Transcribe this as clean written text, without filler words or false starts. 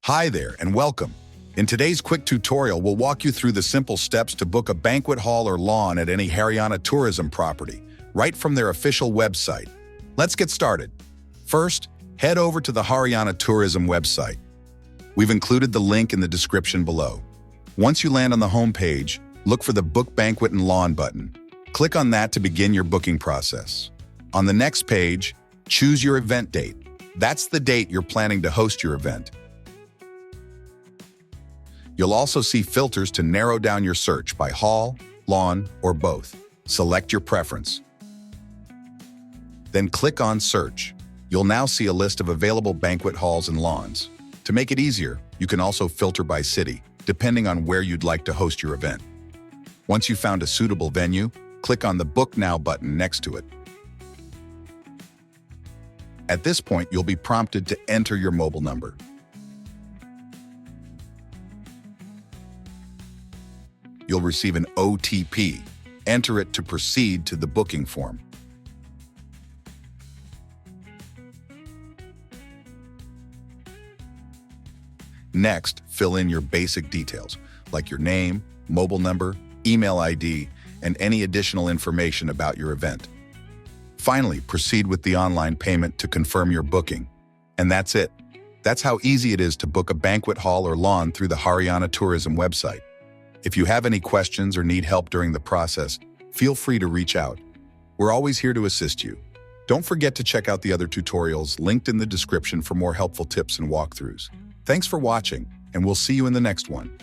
Hi there and welcome. In today's quick tutorial, we'll walk you through the simple steps to book a banquet hall or lawn at any Haryana Tourism property, right from their official website. Let's get started. First, head over to the Haryana Tourism website. We've included the link in the description below. Once you land on the home page, look for the Book Banquet and Lawn button. Click on that to begin your booking process. On the next page, choose your event date. That's the date you're planning to host your event. You'll also see filters to narrow down your search by hall, lawn, or both. Select your preference. Then click on Search. You'll now see a list of available banquet halls and lawns. To make it easier, you can also filter by city, depending on where you'd like to host your event. Once you've found a suitable venue, click on the Book Now button next to it. At this point, you'll be prompted to enter your mobile number. You'll receive an OTP. Enter it to proceed to the booking form. Next, fill in your basic details, like your name, mobile number, email ID, and any additional information about your event. Finally, proceed with the online payment to confirm your booking. And that's it. That's how easy it is to book a banquet hall or lawn through the Haryana Tourism website. If you have any questions or need help during the process, feel free to reach out. We're always here to assist you. Don't forget to check out the other tutorials linked in the description for more helpful tips and walkthroughs. Thanks for watching, and we'll see you in the next one.